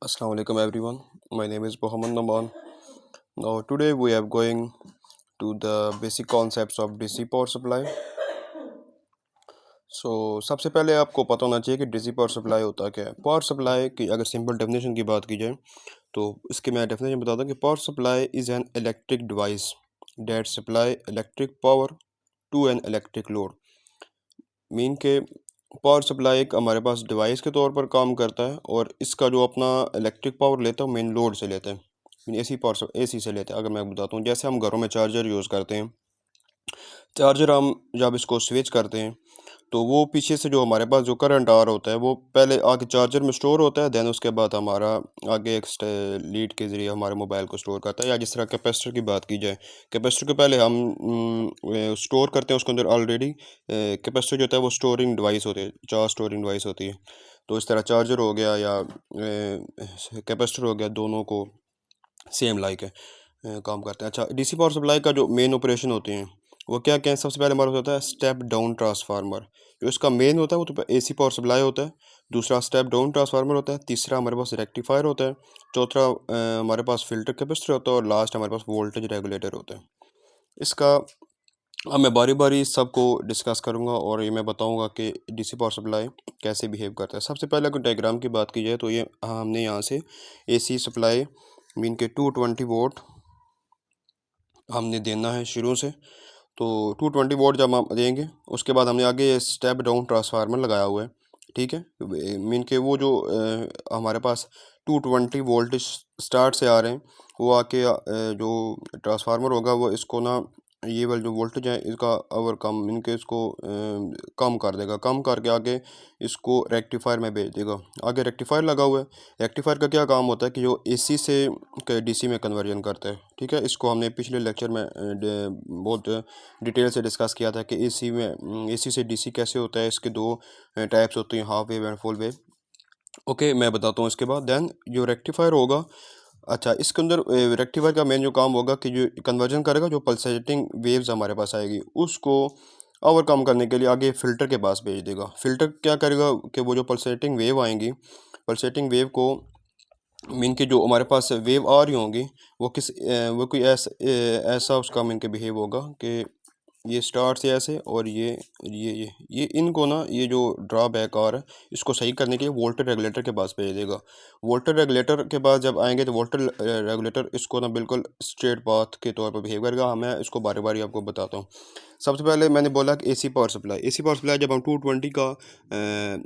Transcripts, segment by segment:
Assalamu alaikum everyone. My name is Muhammad Naman. Now today we are going to the basic concepts of DC power supply. सबसे पहले आपको पता होना चाहिए कि डीसी पावर सप्लाई होता क्या है। पावर सप्लाई की अगर सिंपल डेफिनेशन की बात की जाए तो इसकी मैं डेफिनेशन बताता हूँ कि power supply is an electric device that supply electric power to an electric load. Mean के पावर सप्लाई एक हमारे पास डिवाइस के तौर पर काम करता है और इसका जो अपना इलेक्ट्रिक पावर लेता है मेन लोड से लेते हैं, मीन एसी से लेते हैं। अगर मैं बताता हूँ, जैसे हम घरों में चार्जर यूज़ करते हैं, चार्जर हम जब इसको स्विच करते हैं तो वो पीछे से जो हमारे पास जो करंट आ रहा होता है वो पहले आगे चार्जर में स्टोर होता है, देन उसके बाद हमारा आगे एक लीड के ज़रिए हमारे मोबाइल को स्टोर करता है। या जिस तरह कैपेसिटर की बात की जाए, कैपेसिटर को पहले हम स्टोर करते हैं, उसके अंदर ऑलरेडी कैपेसिटर जो होता है वो स्टोरिंग डिवाइस होती है, चार्ज स्टोरिंग डिवाइस होती है। तो इस तरह चार्जर हो गया या कैपेसिटर हो गया, दोनों को सेम लाइक है काम करते हैं। अच्छा, डीसी पावर सप्लाई का जो मेन ऑपरेशन होते हैं वो क्या क्या है। सबसे पहले हमारे पास होता है स्टेप डाउन ट्रांसफार्मर, जो इसका मेन होता है वो तो एसी पावर सप्लाई होता है। दूसरा स्टेप डाउन ट्रांसफार्मर होता है। तीसरा हमारे पास रेक्टिफायर होता है। चौथा हमारे पास फिल्टर कैपेसिटर होता है और लास्ट हमारे पास वोल्टेज रेगुलेटर होता है। इसका अब मैं बारी बारी सबको डिस्कस करूंगा और ये मैं बताऊंगा कि डीसी पावर सप्लाई कैसे बिहेव करता है। सबसे पहले अगर डायग्राम की बात की जाए तो ये हमने यहाँ से एसी सप्लाई मीन के 220 वोल्ट हमने देना है शुरू से। तो 220 वोल्ट जब हम देंगे उसके बाद हमने आगे स्टेप डाउन ट्रांसफार्मर लगाया हुआ है, ठीक है। मीन के वो जो हमारे पास 220 वोल्ट स्टार्ट से आ रहे हैं वो आके जो ट्रांसफार्मर होगा वो इसको ना ये वाला जो वोल्टेज है इसका ओवरकम इनके इसको कम कर देगा, कम करके आगे इसको रेक्टिफायर में भेज देगा। आगे रेक्टिफायर लगा हुआ है। रेक्टिफायर का क्या काम होता है कि जो एसी से डीसी में कन्वर्जन करता है, ठीक है। इसको हमने पिछले लेक्चर में बहुत डिटेल से डिस्कस किया था कि एसी से डीसी कैसे होता है। इसके दो टाइप्स होते हैं, half wave and full wave. Okay, मैं बताता हूँ इसके बाद। देन जो रेक्टिफायर होगा, अच्छा इसके अंदर रेक्टिफायर का मेन जो काम होगा कि जो कन्वर्जन करेगा, जो पल्सेटिंग वेव्स हमारे पास आएगी उसको ओवरकम करने के लिए आगे फ़िल्टर के पास भेज देगा। फ़िल्टर क्या करेगा कि वो जो पल्सेटिंग वेव आएंगी, पल्सेटिंग वेव को मीन के जो हमारे पास वेव आ रही होंगी वो कोई ऐसा उसका मीन के बिहेव होगा कि ये स्टार्ट से ऐसे और ये इनको ना ये जो ड्रा बैक आ रहा है इसको सही करने के लिए वोल्टेज रेगुलेटर के पास भेज देगा। वोल्टेज रेगुलेटर के पास जब आएंगे तो वोल्टेज रेगुलेटर इसको ना बिल्कुल स्ट्रेट पाथ के तौर पर बिहेव करेगा। मैं इसको बारी बारी आपको बताता हूँ। सबसे पहले मैंने बोला कि एसी पावर सप्लाई जब हम 220 का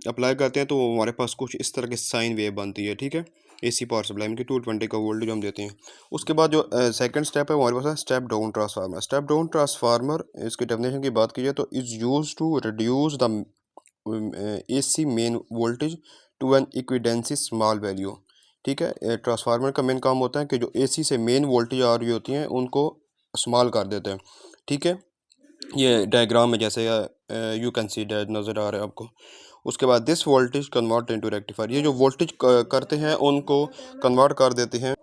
अप्लाई करते हैं तो हमारे पास कुछ इस तरह की साइन वेव बनती है, ठीक है। एसी पावर सप्लाई में 220 का वोल्टेज हम देते हैं। उसके बाद जो सेकंड स्टेप है वो हमारे पास है step down transformer. Step down transformer इसकी डेफिनेशन की बात की जाए तो is use to reduce the AC main voltage to an इक्विडेंसी स्मॉल वैल्यू, ठीक है। ट्रांसफार्मर का मेन काम होता है कि जो एसी से मेन वोल्टेज आ रही होती हैं उनको स्मॉल कर देते हैं, ठीक है। ये डायग्राम में जैसे यू कैन सी डेट नज़र आ रहा है आपको। उसके बाद this voltage convert into rectifier, ये जो वोल्टेज करते हैं उनको कन्वर्ट कर देते हैं,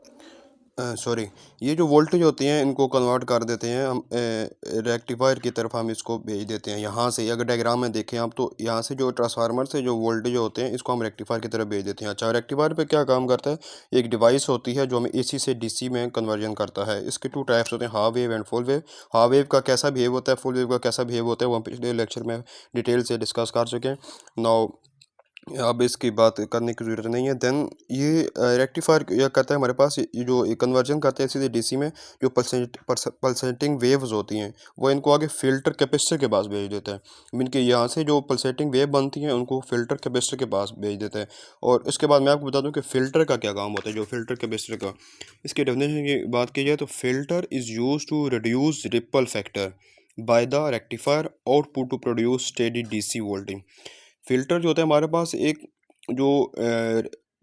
सॉरी, ये जो वोल्टेज होती हैं इनको कन्वर्ट कर देते हैं हम रेक्टिफायर की तरफ हम इसको भेज देते हैं। यहाँ से अगर डायग्राम में देखें आप तो यहाँ से जो ट्रांसफार्मर से जो वोल्टेज होते हैं इसको हम रेक्टिफायर की तरफ भेज देते हैं। अच्छा, रेक्टिफायर पे क्या काम करता है, एक डिवाइस होती है जो हमें एसी से डीसी में कन्वर्जन करता है। इसके टू टाइप्स होते हैं, half wave and full wave. Half wave का कैसा बिहेव होता है, फुल वेव का कैसा बिहेव होता है वो हम पिछले लेक्चर में डिटेल से डिस्कस कर चुके हैं। नाउ अब इसकी बात करने की ज़रूरत नहीं है। देन ये रेक्टिफायर क्या करता है, हमारे पास ये जो कन्वर्जन करते हैं सीधे डीसी में, जो पल्सेटिंग वेव्स होती हैं वो इनको आगे फ़िल्टर कैपेसिटर के पास भेज देता है। मीन के यहाँ से जो पल्सेटिंग वेव बनती हैं उनको फ़िल्टर कैपेसिटर के पास भेज देता है। और इसके बाद मैं आपको बता दूँ कि फ़िल्टर का क्या काम होता है। जो फ़िल्टर कैपेसिटर का, इसकी डेफिनेशन की बात की जाए तो filter is use to reduce ripple factor by the rectifier output to produce steady DC voltage. Filter जो होता है हमारे पास एक जो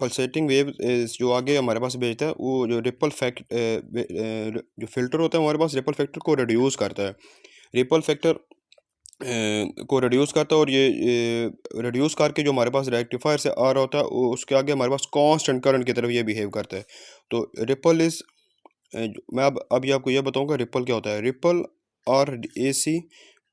पल्सेटिंग वेव जो आगे हमारे पास भेजता है वो जो जो फ़िल्टर होता है हमारे पास रिपल फैक्टर को रिड्यूस करता है। रिपल फैक्टर को रिड्यूस करता है और ये रिड्यूस करके जो हमारे पास रेक्टिफायर से आ रहा होता है उसके आगे हमारे पास कांस्टेंट करंट की तरफ ये बिहेव करता है। तो रिपल इज़ मैं अब अभी आपको ये बताऊंगा रिपल क्या होता है। रिपल और AC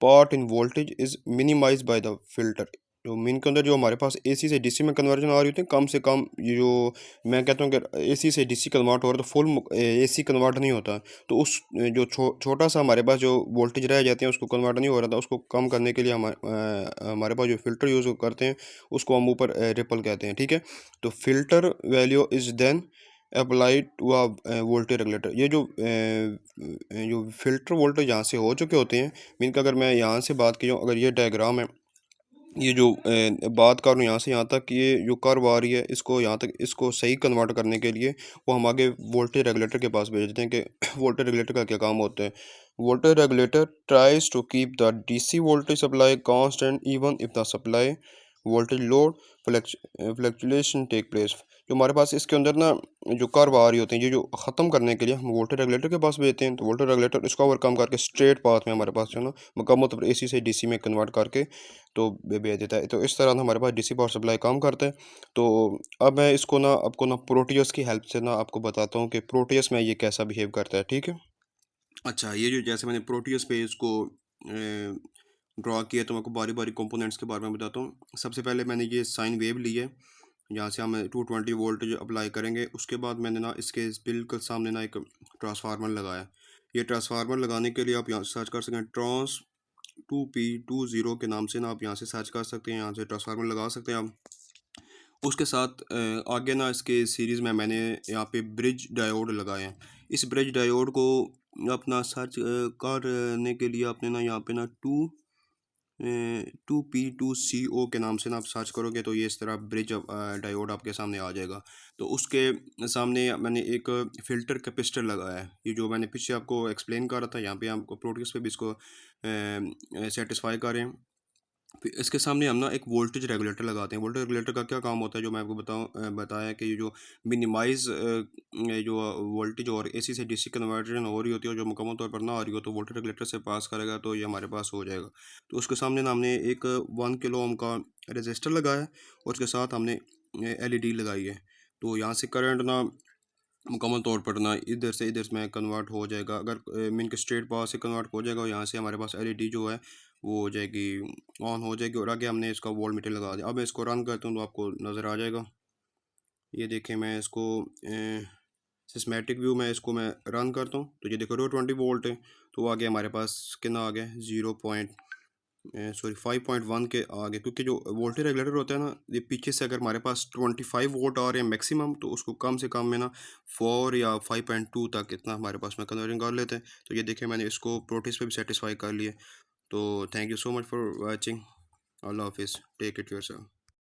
part in voltage is minimise by the filter. जो मेन के अंदर जो हमारे पास एसी से डीसी में कन्वर्जन आ रही होती है, कम से कम ये जो मैं कहता हूँ कि एसी से डीसी कन्वर्ट हो रहा है तो फुल एसी कन्वर्ट नहीं होता। तो उस जो छोटा सा हमारे पास जो वोल्टेज रह जाते हैं उसको कन्वर्ट नहीं हो रहा था, उसको कम करने के लिए हमारे पास जो फ़िल्टर यूज़ करते हैं उसको हम ऊपर रिपल कहते हैं, ठीक है। तो filter value is then applied to a voltage regulator. ये जो फ़िल्टर वोल्टेज यहाँ से हो चुके होते हैं, मीन का अगर मैं यहाँ से बात की जाऊँ, अगर ये डायग्राम है, ये जो बात कर रहा हूँ यहाँ से यहाँ तक, ये जो कर्व आ रही है इसको यहाँ तक, इसको सही कन्वर्ट करने के लिए वो हम आगे वोल्टेज रेगुलेटर के पास भेज देते हैं कि वोल्टेज रेगुलेटर का क्या काम होता है। Voltage regulator tries to keep the DC voltage supply constant even if the supply voltage load fluctuation take place. जो हमारे पास इसके अंदर ना जो कर्व आ रही होती हैं, ये जो ख़त्म करने के लिए हम वोल्टेज रेगुलेटर के पास भेजते हैं। तो वोल्टेज रेगुलेटर इसको ओवरकम करके स्ट्रेट पाथ में हमारे पास जो है ना मुकम्मल तौर पर एसी से डीसी में कन्वर्ट करके तो भेज देता है। तो इस तरह ना हमारे पास डीसी पावर सप्लाई काम करता है। तो अब मैं इसको ना आपको ना प्रोटियस की हेल्प से ना आपको बताता हूँ कि प्रोटियस में ये कैसा बिहेव करता है, ठीक है। अच्छा, ये जो जैसे मैंने प्रोटियस पे इसको ड्रा किया, तो मैं आपको बारी बारी कंपोनेंट्स के बारे में बताता हूँ। सबसे पहले मैंने ये साइन वेव ली है, यहाँ से हम 220 वोल्टेज अप्लाई करेंगे। उसके बाद मैंने ना इसके बिल्कुल सामने ना एक ट्रांसफार्मर लगाया। ये ट्रांसफार्मर लगाने के लिए आप यहाँ से सर्च कर सकते हैं ट्रांस 2P20 के नाम से ना, आप यहाँ से सर्च कर सकते हैं, यहाँ से ट्रांसफार्मर लगा सकते हैं आप। उसके साथ आगे ना इसके सीरीज़ में मैंने यहाँ पे ब्रिज डायोड लगाए हैं। इस ब्रिज डायोड को अपना सर्च करने के लिए आपने ना यहाँ पे ना 2P2CO के नाम से ना आप सर्च करोगे तो ये इस तरह ब्रिज डायोड आपके सामने आ जाएगा। तो उसके सामने मैंने एक फ़िल्टर कैपेसिटर लगाया है। ये जो मैंने पीछे आपको एक्सप्लेन कर रहा था, यहाँ पे आपको प्रोटियस पे भी इसको सेटिस्फाई करें। फिर इसके सामने हम ना एक वोल्टेज रेगुलेटर लगाते हैं। वोल्टेज रेगुलेटर का क्या काम होता है, जो मैं आपको बताया कि ये जो मिनिमाइज़ जो वोल्टेज और एसी से डीसी कन्वर्जन हो रही होती है और जो मुकम्मल तौर पर ना आ रही हो तो वोल्टेज रेगुलेटर से पास करेगा तो ये हमारे पास हो जाएगा। तो उसके सामने ना हमने एक 1 किलो ओम का रेजिस्टर लगाया है और उसके साथ हमने एलईडी लगाई है। तो यहाँ से करंट ना मुकम्मल तौर पर ना इधर से इधर में कन्वर्ट हो जाएगा। अगर मेन के स्ट्रेट पावर से कन्वर्ट हो जाएगा और यहाँ से हमारे पास एलईडी जो है वो हो जाएगी, ऑन हो जाएगी, और आगे हमने इसका वोल्ट मीटर लगा दिया। अब मैं इसको रन करता हूँ तो आपको नज़र आ जाएगा। ये देखें, मैं इसको सिस्मेटिक व्यू में इसको मैं रन करता हूँ तो ये देखो 20 वोल्ट है। तो आगे हमारे पास कितना आ गया, 5.1 के आगे, क्योंकि जो वोल्टेज रेगुलेटर होता है ना, ये पीछे से अगर हमारे पास 25 वोल्ट आ रहे हैं मैक्सिमम, तो उसको कम से कम में ना 4 या 5.2 तक इतना हमारे पास में कन्वर्जन कर लेते हैं। तो ये देखें, मैंने इसको प्रोटिस पे भी सेटिस्फाई कर लिए। तो thank you so much for watching. अल्लाह हाफिज़, टेक इट योरसेल्फ।